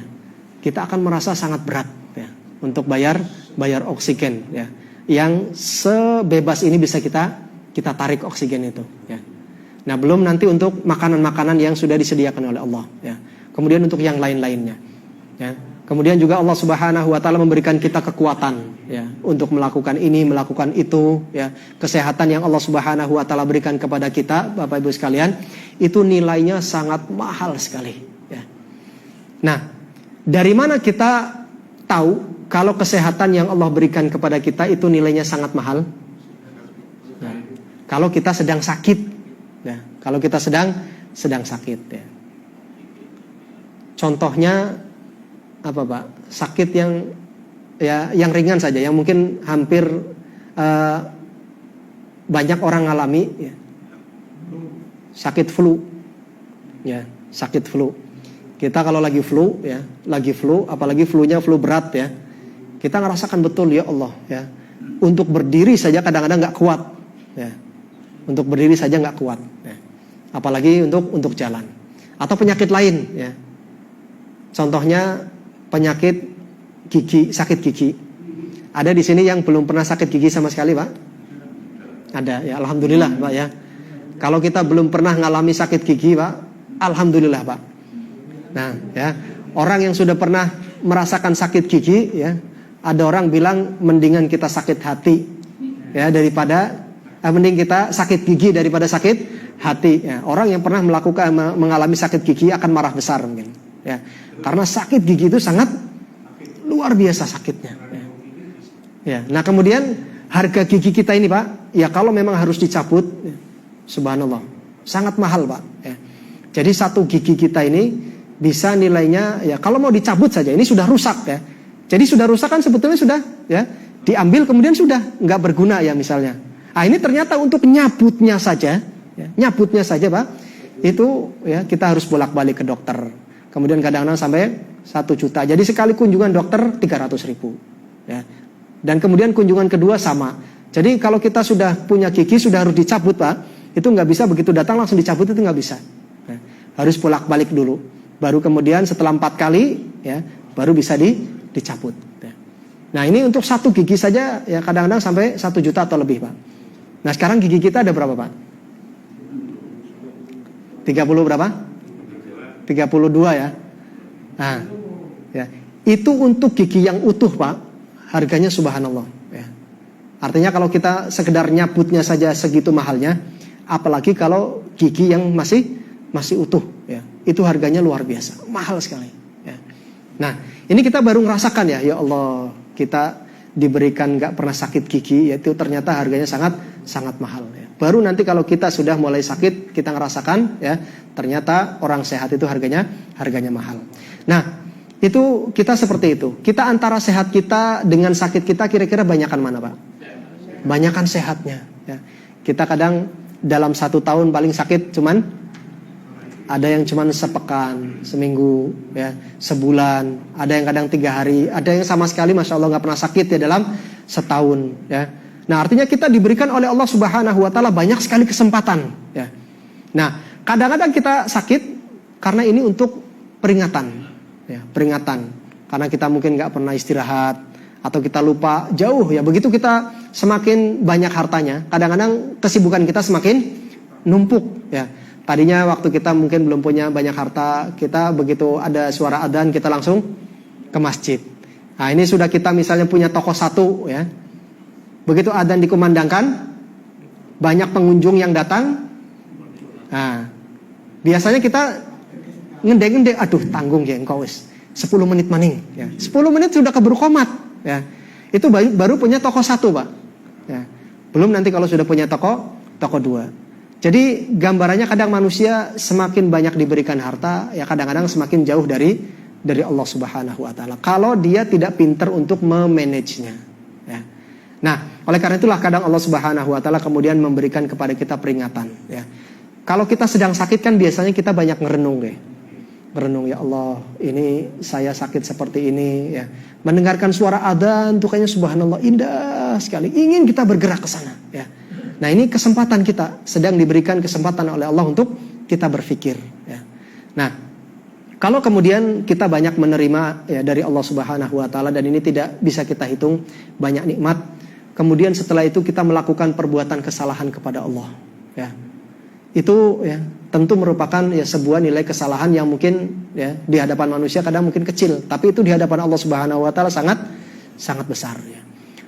kita akan merasa sangat berat, ya, untuk bayar oksigen, ya, yang sebebas ini bisa kita tarik oksigen itu, ya. Nah, belum nanti untuk makanan-makanan yang sudah disediakan oleh Allah, ya. Kemudian untuk yang lain-lainnya, ya. Kemudian juga Allah Subhanahu wa taala memberikan kita kekuatan, ya, untuk melakukan ini, melakukan itu, ya. Kesehatan yang Allah Subhanahu wa taala berikan kepada kita, Bapak Ibu sekalian, itu nilainya sangat mahal sekali, ya. Nah, dari mana kita tahu kalau kesehatan yang Allah berikan kepada kita itu nilainya sangat mahal? Nah, kalau kita sedang sakit, ya. Kalau kita sedang sakit, ya. Contohnya apa, Pak? Sakit yang ringan saja, yang mungkin hampir banyak orang alami, ya. Sakit flu, ya, sakit flu. Kita kalau lagi flu, ya, apalagi flu-nya flu berat, ya, kita ngerasakan betul, ya Allah, ya, untuk berdiri saja kadang-kadang nggak kuat, ya, untuk berdiri saja nggak kuat, ya. Apalagi untuk jalan. Atau penyakit lain, ya. Contohnya penyakit gigi, sakit gigi. Ada di sini yang belum pernah sakit gigi sama sekali, Pak? Ada, ya, alhamdulillah, Pak, ya. Kalau kita belum pernah ngalami sakit gigi, Pak, alhamdulillah, Pak. Nah, ya, orang yang sudah pernah merasakan sakit gigi, ya, ada orang bilang mendingan kita sakit hati, ya, daripada mending kita sakit gigi daripada sakit hati, ya. Orang yang pernah mengalami sakit gigi akan marah besar mungkin, ya, karena sakit gigi itu sangat luar biasa sakitnya, ya. Ya, nah kemudian harga gigi kita ini, Pak, ya kalau memang harus dicabut, ya, subhanallah, sangat mahal, Pak, ya. Jadi satu gigi kita ini bisa nilainya, ya kalau mau dicabut saja ini sudah rusak, ya. Jadi sudah rusak kan sebetulnya sudah, ya, diambil kemudian sudah nggak berguna, ya, misalnya. Nah, ini ternyata untuk nyabutnya saja, ya, Pak, itu, ya, kita harus bolak-balik ke dokter. Kemudian kadang-kadang sampai 1 juta. Jadi sekali kunjungan dokter 300.000, ya. Dan kemudian kunjungan kedua sama. Jadi kalau kita sudah punya gigi sudah harus dicabut, Pak, itu nggak bisa begitu datang langsung dicabut, itu nggak bisa, ya. Harus bolak-balik dulu. Baru kemudian setelah 4 kali, ya, baru bisa dicabut. Ya. Nah ini untuk satu gigi saja ya kadang-kadang sampai 1 juta atau lebih Pak. Nah sekarang gigi kita ada berapa Pak? 30 berapa? 32 ya. Nah ya, itu untuk gigi yang utuh Pak, harganya subhanallah ya. Artinya kalau kita sekedar nyabutnya saja segitu mahalnya, apalagi kalau gigi yang masih utuh ya, itu harganya luar biasa, mahal sekali ya. Nah ini kita baru ngerasakan ya Allah, kita diberikan gak pernah sakit gigi, yaitu ternyata harganya sangat mahal ya. Baru nanti kalau kita sudah mulai sakit, kita ngerasakan ya, ternyata orang sehat itu harganya mahal. Nah itu kita seperti itu. Kita antara sehat kita dengan sakit kita kira-kira banyakan mana Pak? Banyakan sehatnya ya. Kita kadang dalam 1 tahun paling sakit cuman ada yang cuman sepekan, seminggu ya, sebulan, ada yang kadang 3 hari, ada yang sama sekali Masya Allah gak pernah sakit ya dalam setahun ya. Nah artinya kita diberikan oleh Allah Subhanahu wa ta'ala banyak sekali kesempatan ya. Nah kadang-kadang kita sakit karena ini untuk peringatan ya, peringatan karena kita mungkin gak pernah istirahat atau kita lupa jauh ya. Begitu kita semakin banyak hartanya, kadang-kadang kesibukan kita semakin numpuk ya. Tadinya waktu kita mungkin belum punya banyak harta, kita begitu ada suara adzan kita langsung ke masjid. Nah ini sudah kita misalnya punya toko 1 ya, begitu adzan dikumandangkan, banyak pengunjung yang datang. Nah biasanya kita ngendek-ngendek, aduh tanggung ya engkau wis 10 menit maning ya. 10 menit sudah keburu komat ya. Itu baru punya toko 1 Pak ya. Belum nanti kalau sudah punya toko 2. Jadi gambarannya kadang manusia semakin banyak diberikan harta ya kadang-kadang semakin jauh dari Allah Subhanahu wa ta'ala, kalau dia tidak pintar untuk memanagenya ya. Nah oleh karena itulah kadang Allah Subhanahu wa ta'ala kemudian memberikan kepada kita peringatan ya. Kalau kita sedang sakit kan biasanya kita banyak ngerenung deh. Merenung, ya Allah ini saya sakit seperti ini ya. Mendengarkan suara adzan tuh kayaknya subhanallah indah sekali, ingin kita bergerak ke sana ya. Nah ini kesempatan kita, sedang diberikan kesempatan oleh Allah untuk kita berpikir ya. Nah kalau kemudian kita banyak menerima ya dari Allah Subhanahu wa ta'ala, dan ini tidak bisa kita hitung banyak nikmat, kemudian setelah itu kita melakukan perbuatan kesalahan kepada Allah ya, itu ya tentu merupakan ya sebuah nilai kesalahan yang mungkin ya di hadapan manusia kadang mungkin kecil, tapi itu di hadapan Allah Subhanahu wa ta'ala sangat besar ya.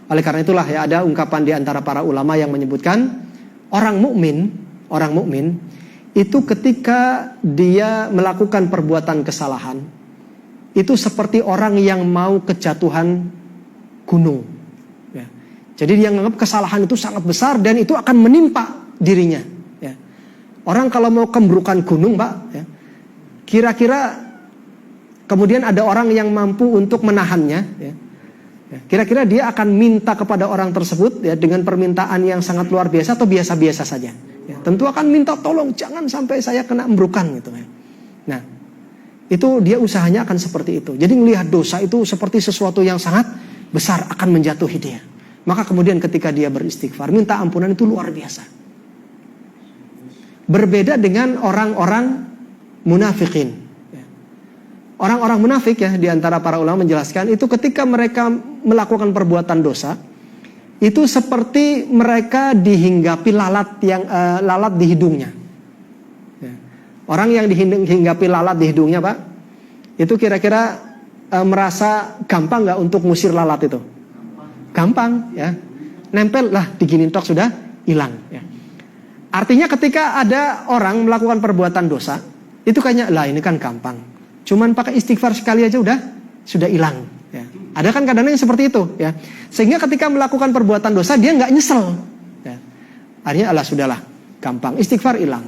Oleh karena itulah ya ada ungkapan di antara para ulama yang menyebutkan orang mukmin itu ketika dia melakukan perbuatan kesalahan itu seperti orang yang mau kejatuhan gunung ya. Jadi dia menganggap kesalahan itu sangat besar dan itu akan menimpa dirinya ya. Orang kalau mau kembrukan gunung Pak ya, kira-kira kemudian ada orang yang mampu untuk menahannya ya. Kira-kira dia akan minta kepada orang tersebut ya dengan permintaan yang sangat luar biasa atau biasa-biasa saja ya, tentu akan minta tolong jangan sampai saya kena embrukan gitu ya. Nah itu dia usahanya akan seperti itu. Jadi melihat dosa itu seperti sesuatu yang sangat besar akan menjatuhi dia. Maka kemudian ketika dia beristighfar minta ampunan itu luar biasa. Berbeda dengan orang-orang munafikin. Orang-orang munafik ya di antara para ulama menjelaskan itu ketika mereka melakukan perbuatan dosa itu seperti mereka dihinggapi lalat di hidungnya. Ya. Orang yang dihinggapi lalat di hidungnya Pak, itu kira-kira merasa gampang nggak untuk ngusir lalat itu? Gampang ya, nempel lah diginin tok sudah hilang. Ya. Artinya ketika ada orang melakukan perbuatan dosa itu kayaknya lah ini kan gampang. Cuman pakai istighfar sekali aja sudah hilang ya. Ada kan kadang-kadang yang seperti itu ya. Sehingga ketika melakukan perbuatan dosa dia nggak nyesel ya. Akhirnya Allah sudahlah gampang, istighfar hilang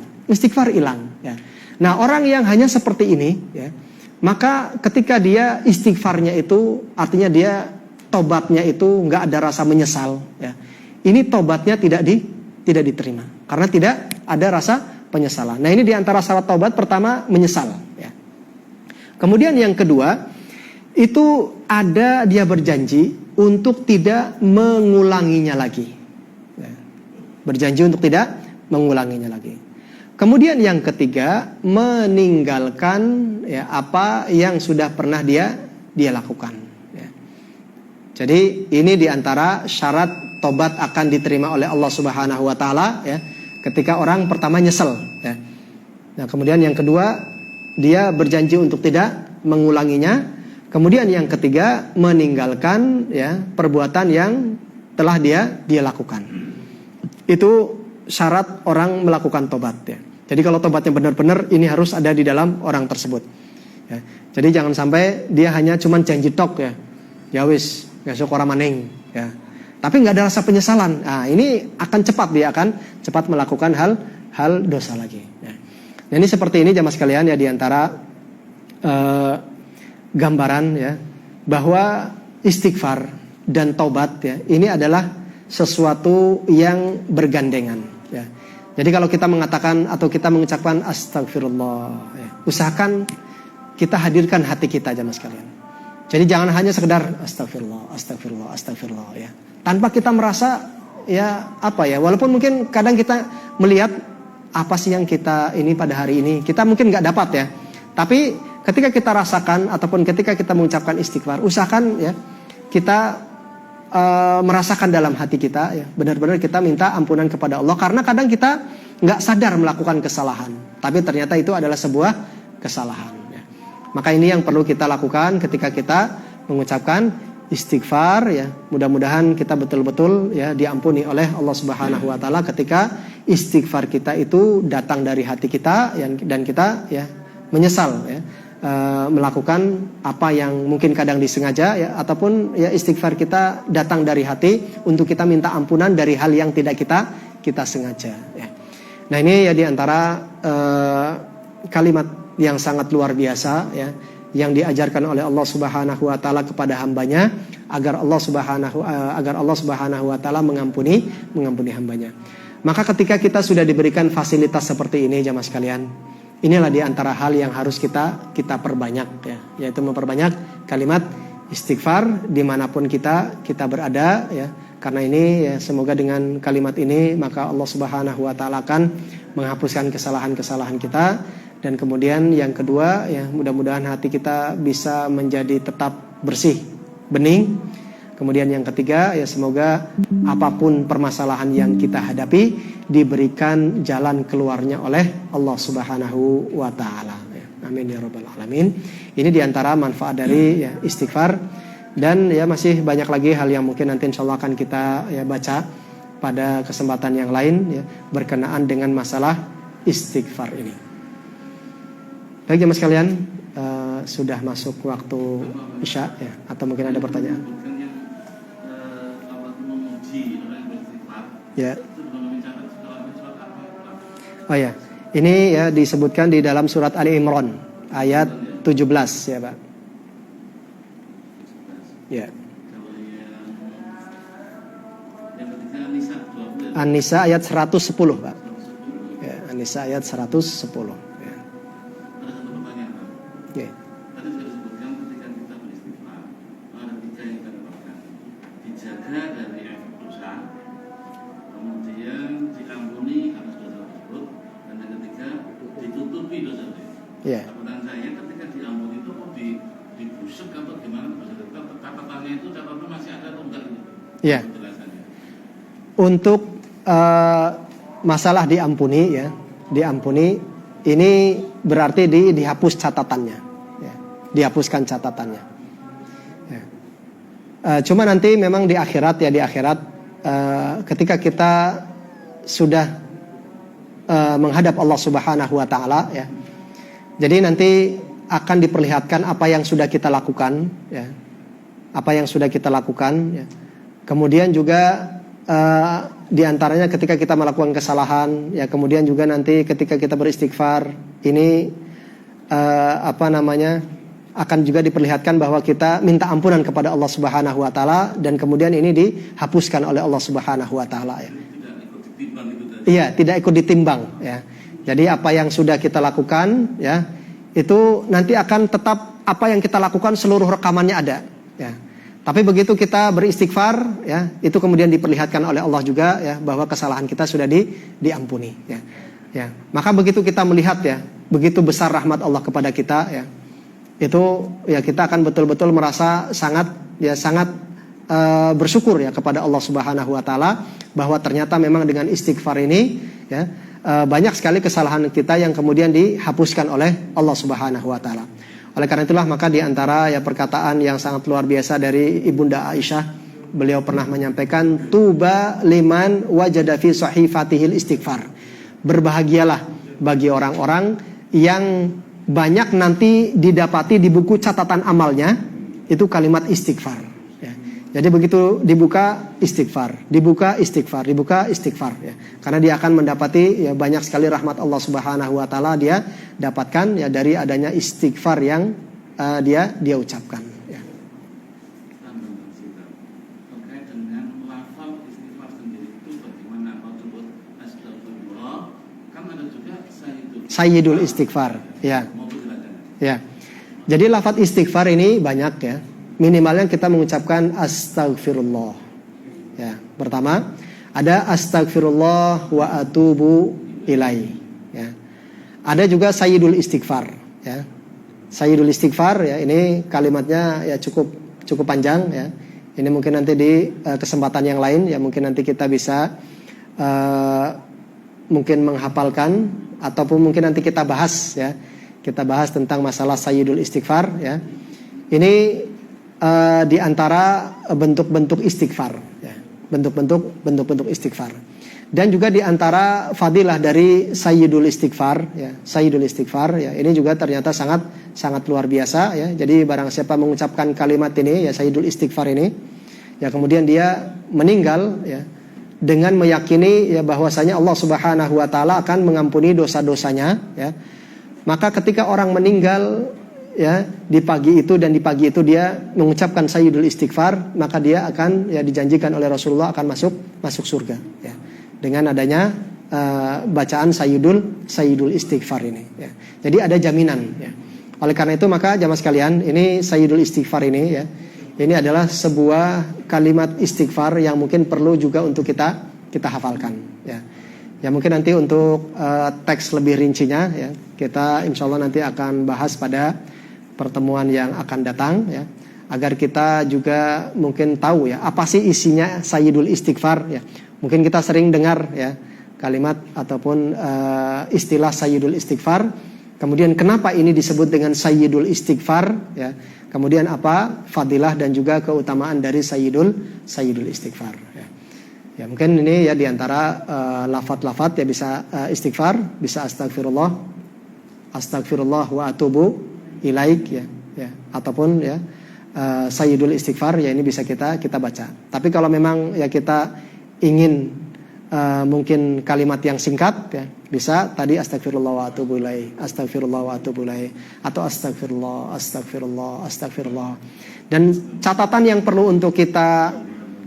ya. Nah orang yang hanya seperti ini ya, maka ketika dia istighfarnya itu artinya dia tobatnya itu nggak ada rasa menyesal ya. Ini tobatnya tidak diterima karena tidak ada rasa penyesalan. Nah ini diantara syarat tobat pertama menyesal ya. Kemudian yang kedua itu ada dia berjanji untuk tidak mengulanginya lagi ya. Berjanji untuk tidak mengulanginya lagi. Kemudian yang ketiga meninggalkan ya apa yang sudah pernah dia dia lakukan. Ya. Jadi ini diantara syarat tobat akan diterima oleh Allah Subhanahu Wa Taala. Ya. Ketika orang pertama nyesel. Ya. Nah kemudian yang kedua dia berjanji untuk tidak mengulanginya. Kemudian yang ketiga meninggalkan ya perbuatan yang telah dia lakukan. Itu syarat orang melakukan tobat ya. Jadi kalau tobatnya benar-benar ini harus ada di dalam orang tersebut. Ya. Jadi jangan sampai dia hanya cuman janji tok ya. Ya wis, besok orang maning ya. Tapi nggak ada rasa penyesalan. Nah, ini akan cepat dia akan cepat melakukan hal dosa lagi. Ya. Nah, ini seperti ini jamaah sekalian ya diantara gambaran ya bahwa istighfar dan taubat ya ini adalah sesuatu yang bergandengan ya. Jadi kalau kita mengatakan atau kita mengucapkan astagfirullah ya, usahakan kita hadirkan hati kita jamaah sekalian. Jadi jangan hanya sekedar astagfirullah ya. Tanpa kita merasa ya apa ya, walaupun mungkin kadang kita melihat apa sih yang kita ini pada hari ini kita mungkin nggak dapat ya. Tapi ketika kita rasakan ataupun ketika kita mengucapkan istighfar, usahakan ya kita merasakan dalam hati kita ya benar-benar kita minta ampunan kepada Allah karena kadang kita nggak sadar melakukan kesalahan, tapi ternyata itu adalah sebuah kesalahan. Ya. Maka ini yang perlu kita lakukan ketika kita mengucapkan istighfar ya. Mudah-mudahan kita betul-betul ya diampuni oleh Allah Subhanahu Wa Taala ketika istighfar kita itu datang dari hati kita dan kita ya menyesal ya. Melakukan apa yang mungkin kadang disengaja ya, ataupun ya istighfar kita datang dari hati untuk kita minta ampunan dari hal yang tidak kita sengaja ya. Nah ini ya diantara kalimat yang sangat luar biasa ya yang diajarkan oleh Allah Subhanahu Wa Taala kepada hambanya agar Allah Subhanahu Wa Taala mengampuni hambanya. Maka ketika kita sudah diberikan fasilitas seperti ini jamaah sekalian, inilah di antara hal yang harus kita perbanyak ya, yaitu memperbanyak kalimat istighfar dimanapun kita berada ya. Karena ini ya semoga dengan kalimat ini maka Allah Subhanahu Wa Taala akan menghapuskan kesalahan-kesalahan kita. Dan kemudian yang kedua ya mudah-mudahan hati kita bisa menjadi tetap bersih, bening. Kemudian yang ketiga ya semoga apapun permasalahan yang kita hadapi diberikan jalan keluarnya oleh Allah Subhanahu Wa Taala. Amin ya rabbal alamin. Ini diantara manfaat dari ya, istighfar dan ya masih banyak lagi hal yang mungkin nanti insyaallah akan kita ya baca pada kesempatan yang lain ya berkenaan dengan masalah istighfar ini. Baik jemaah sekalian, sudah masuk waktu Isya ya atau mungkin ada pertanyaan? Ya. Oh ya, ini ya disebutkan di dalam surat Ali Imran ayat 17 ya Pak. Ya. An-Nisa ayat 110 Pak. Ya, An-Nisa ayat 110. Ya. Ya. Ya. Saya ketika diampuni itu kok dibusuk atau gimana catatannya itu catatan masih ada atau enggak? Ya. Untuk masalah diampuni ya, diampuni ini berarti dihapus catatannya, ya, dihapuskan catatannya. Ya. Cuma nanti memang di akhirat ya ketika kita sudah menghadap Allah Subhanahu Wa Taala ya. Jadi nanti akan diperlihatkan apa yang sudah kita lakukan, ya, apa yang sudah kita lakukan. Ya. Kemudian juga diantaranya ketika kita melakukan kesalahan, ya kemudian juga nanti ketika kita beristighfar, ini akan juga diperlihatkan bahwa kita minta ampunan kepada Allah Subhanahu Wa Taala dan kemudian ini dihapuskan oleh Allah Subhanahu Wa Taala. Ya. Iya, tidak ikut ditimbang. Ya. Jadi apa yang sudah kita lakukan ya itu nanti akan tetap apa yang kita lakukan seluruh rekamannya ada ya. Tapi begitu kita beristighfar ya itu kemudian diperlihatkan oleh Allah juga ya bahwa kesalahan kita sudah diampuni ya. Ya. Maka begitu kita melihat ya begitu besar rahmat Allah kepada kita ya. itu ya kita akan betul-betul merasa sangat bersyukur ya kepada Allah Subhanahu wa taala bahwa ternyata memang dengan istighfar ini ya banyak sekali kesalahan kita yang kemudian dihapuskan oleh Allah Subhanahu wa taala. Oleh karena itulah maka di antara ya perkataan yang sangat luar biasa dari Ibunda Aisyah, beliau pernah menyampaikan tuba liman wajada fi sahifatihil istighfar. Berbahagialah bagi orang-orang yang banyak nanti didapati di buku catatan amalnya itu kalimat istighfar ya. Jadi begitu dibuka istighfar ya. Karena dia akan mendapati ya banyak sekali rahmat Allah Subhanahu wa taala dia dapatkan ya dari adanya istighfar yang dia ucapkan ya. Terkait dengan lafal istighfar sendiri itu bagaimana? Kalau disebut astagfirullah kan ada juga sayyidul istighfar ya. Ya. Jadi lafaz istighfar ini banyak ya. Minimalnya kita mengucapkan astagfirullah. Ya, pertama ada astagfirullah wa atubu ilaihi ya. Ada juga sayyidul istighfar ya. Sayyidul istighfar ya, ini kalimatnya ya cukup panjang ya. Ini mungkin nanti di kesempatan yang lain ya, mungkin nanti kita bisa mungkin menghafalkan ataupun mungkin nanti kita bahas ya. Kita bahas tentang masalah sayyidul istighfar ya. Ini di antara bentuk-bentuk istighfar ya. Bentuk-bentuk istighfar. Dan juga di antara fadilah dari sayyidul istighfar ya. Sayyidul istighfar ya, ini juga ternyata sangat luar biasa ya. Jadi barang siapa mengucapkan kalimat ini ya, sayyidul istighfar ini ya, kemudian dia meninggal ya dengan meyakini ya bahwasanya Allah Subhanahu wa taala akan mengampuni dosa-dosanya ya. Maka ketika orang meninggal ya di pagi itu dia mengucapkan sayyidul istighfar, maka dia akan ya dijanjikan oleh Rasulullah akan masuk surga ya. Dengan adanya bacaan sayyidul istighfar ini ya. Jadi ada jaminan ya. Oleh karena itu maka jamaah sekalian, ini sayyidul istighfar ini ya. Ini adalah sebuah kalimat istighfar yang mungkin perlu juga untuk kita hafalkan ya. Ya mungkin nanti untuk teks lebih rincinya ya, kita insya Allah nanti akan bahas pada pertemuan yang akan datang ya, agar kita juga mungkin tahu ya apa sih isinya sayyidul istighfar ya. Mungkin kita sering dengar ya kalimat ataupun istilah sayyidul istighfar. Kemudian kenapa ini disebut dengan sayyidul istighfar ya. Kemudian apa fadilah dan juga keutamaan dari sayyidul istighfar ya. Ya mungkin ini ya diantara lafaz-lafaz ya, bisa istighfar, bisa astagfirullah wa atubu ilaik ya, ataupun ya sayyidul istighfar ya, ini bisa kita baca. Tapi kalau memang ya kita ingin mungkin kalimat yang singkat ya, bisa tadi astagfirullah wa atubu ilaik, astagfirullah wa atubu ilaik, atau astagfirullah. Dan catatan yang perlu untuk kita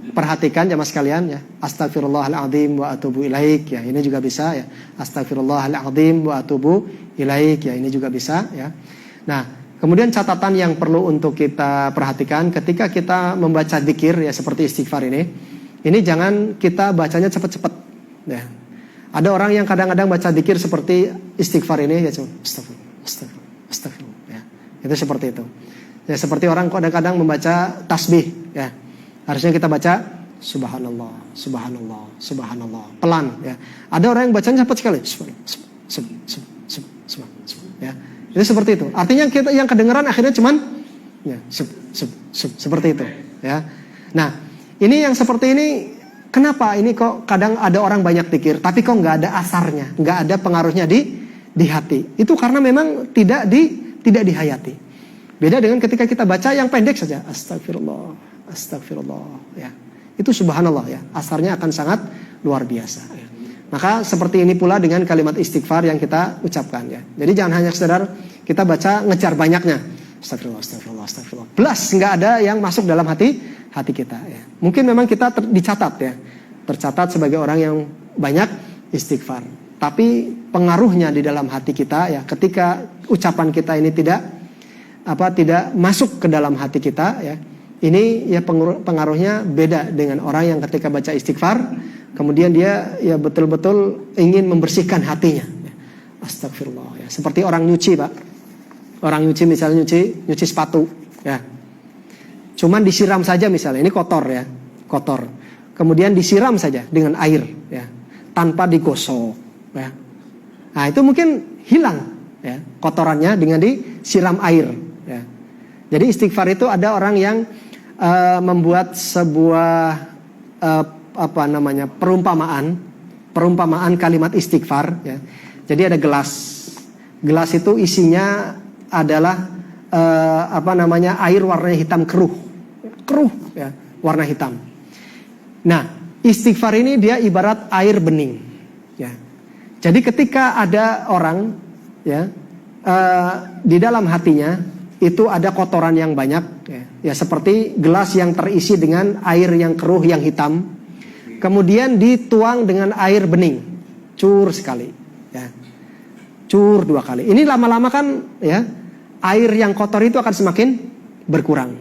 perhatikan jamaah sekalian ya, astagfirullahaladzim wa atubu ilaik ya, ini juga bisa ya, astagfirullahaladzim wa atubu ilaik ya, ini juga bisa ya. Nah kemudian catatan yang perlu untuk kita perhatikan ketika kita membaca dzikir ya seperti istighfar ini jangan kita bacanya cepat-cepat ya. Ada orang yang kadang-kadang baca dzikir seperti istighfar ini ya, astagfirullah ya, itu seperti itu ya. Seperti orang kadang-kadang membaca tasbih ya, harusnya kita baca subhanallah pelan ya. Ada orang yang bacanya cepat sekali ya. Itu seperti itu. Artinya kita yang kedengaran akhirnya cuman ya, seperti itu ya. Nah, ini yang seperti ini kenapa ini kok kadang ada orang banyak zikir tapi kok nggak ada asarnya, nggak ada pengaruhnya di hati. Itu karena memang tidak dihayati. Beda dengan ketika kita baca yang pendek saja, astagfirullah ya. Itu subhanallah ya, asarnya akan sangat luar biasa ya. Maka seperti ini pula dengan kalimat istighfar yang kita ucapkan ya. Jadi jangan hanya sekedar kita baca ngejar banyaknya, astagfirullah. Plus nggak ada yang masuk dalam hati kita ya. Mungkin memang kita tercatat sebagai orang yang banyak istighfar. Tapi pengaruhnya di dalam hati kita ya, ketika ucapan kita ini tidak masuk ke dalam hati kita ya, ini ya pengaruhnya beda dengan orang yang ketika baca istighfar kemudian dia ya betul-betul ingin membersihkan hatinya ya. Astagfirullah ya. Seperti orang nyuci Pak Orang nyuci misalnya nyuci sepatu, ya. Cuman disiram saja misalnya, ini kotor ya, kotor. Kemudian disiram saja dengan air, ya, tanpa digosok, ya. Nah itu mungkin hilang, ya, kotorannya dengan disiram air, ya. Jadi istighfar itu ada orang yang membuat sebuah perumpamaan kalimat istighfar, ya. Jadi ada gelas itu isinya adalah air warna hitam keruh ya, warna hitam. Nah istighfar ini dia ibarat air bening, ya. Jadi ketika ada orang, ya, di dalam hatinya itu ada kotoran yang banyak, ya seperti gelas yang terisi dengan air yang keruh yang hitam, kemudian dituang dengan air bening, cur sekali, ya, cur 2 kali. Ini lama-lama kan, ya, air yang kotor itu akan semakin berkurang.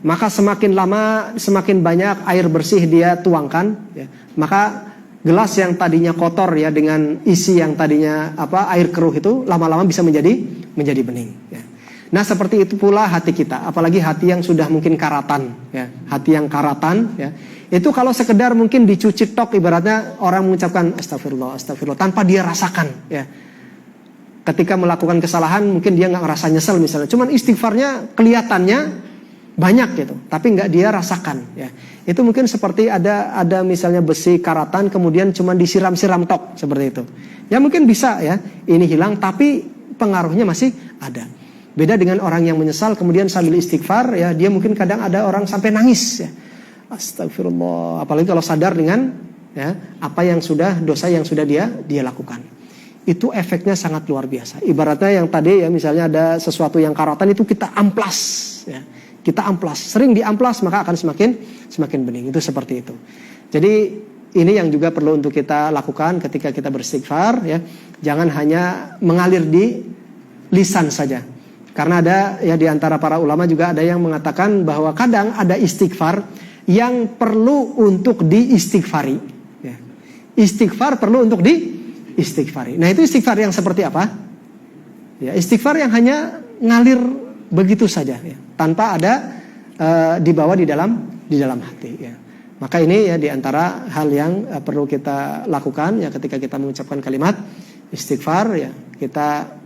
Maka semakin lama semakin banyak air bersih dia tuangkan, ya, maka gelas yang tadinya kotor, ya, dengan isi yang tadinya air keruh itu lama-lama bisa menjadi bening, ya. Nah seperti itu pula hati kita, apalagi hati yang sudah mungkin karatan, ya, hati yang karatan, ya, itu kalau sekedar mungkin dicuci tok, ibaratnya orang mengucapkan astagfirullah, astagfirullah tanpa dia rasakan, ya. Ketika melakukan kesalahan mungkin dia nggak ngerasa nyesel misalnya, cuman istighfarnya kelihatannya banyak gitu, tapi nggak dia rasakan, ya. Itu mungkin seperti ada misalnya besi karatan kemudian cuman disiram-siram tok seperti itu, ya mungkin bisa, ya, ini hilang tapi pengaruhnya masih ada. Beda dengan orang yang menyesal kemudian sambil istighfar, ya, dia mungkin kadang ada orang sampai nangis, ya. Astagfirullah, apalagi kalau sadar dengan, ya, apa yang sudah, dosa yang sudah dia lakukan. Itu efeknya sangat luar biasa. Ibaratnya yang tadi, ya, misalnya ada sesuatu yang karatan itu kita amplas, ya. Kita amplas, sering diamplas maka akan semakin bening. Itu seperti itu. Jadi ini yang juga perlu untuk kita lakukan ketika kita beristighfar, ya. Jangan hanya mengalir di lisan saja. Karena ada, ya, di antara para ulama juga ada yang mengatakan bahwa kadang ada istighfar yang perlu untuk diistighfari, ya. Istighfar perlu untuk diistighfari. Nah itu istighfar yang seperti apa? Ya, istighfar yang hanya ngalir begitu saja, ya, tanpa ada dibawa di dalam hati, ya. Maka ini, ya, di antara hal yang perlu kita lakukan, ya, ketika kita mengucapkan kalimat istighfar, ya, kita,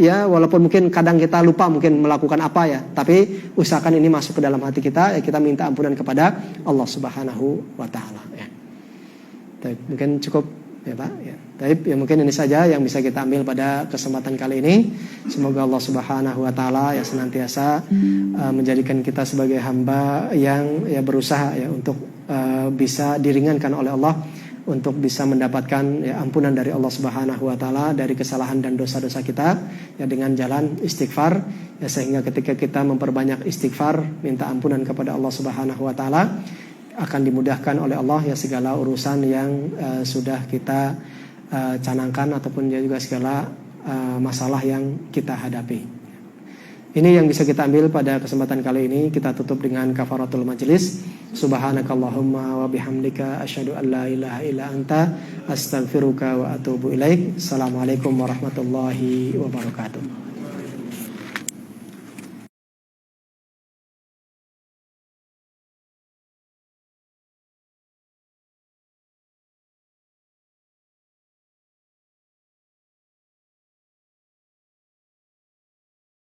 ya, walaupun mungkin kadang kita lupa mungkin melakukan apa, ya, tapi usahakan ini masuk ke dalam hati kita, ya, kita minta ampunan kepada Allah Subhanahu wa taala, ya. Mungkin cukup, ya Pak, ya. Ya mungkin ini saja yang bisa kita ambil pada kesempatan kali ini. Semoga Allah Subhanahu wa taala, ya, senantiasa menjadikan kita sebagai hamba yang, ya, berusaha, ya, untuk bisa diringankan oleh Allah, untuk bisa mendapatkan, ya, ampunan dari Allah Subhanahu wa taala dari kesalahan dan dosa-dosa kita, ya, dengan jalan istighfar, ya, sehingga ketika kita memperbanyak istighfar, minta ampunan kepada Allah Subhanahu wa taala, akan dimudahkan oleh Allah, ya, segala urusan yang sudah kita canangkan ataupun juga segala masalah yang kita hadapi. Ini yang bisa kita ambil pada kesempatan kali ini. Kita tutup dengan kafaratul majlis. Subhanakallahumma wa bihamdika asyhadu an la ilaha illa anta astaghfiruka wa atubu ilaik. Assalamualaikum warahmatullahi wabarakatuh.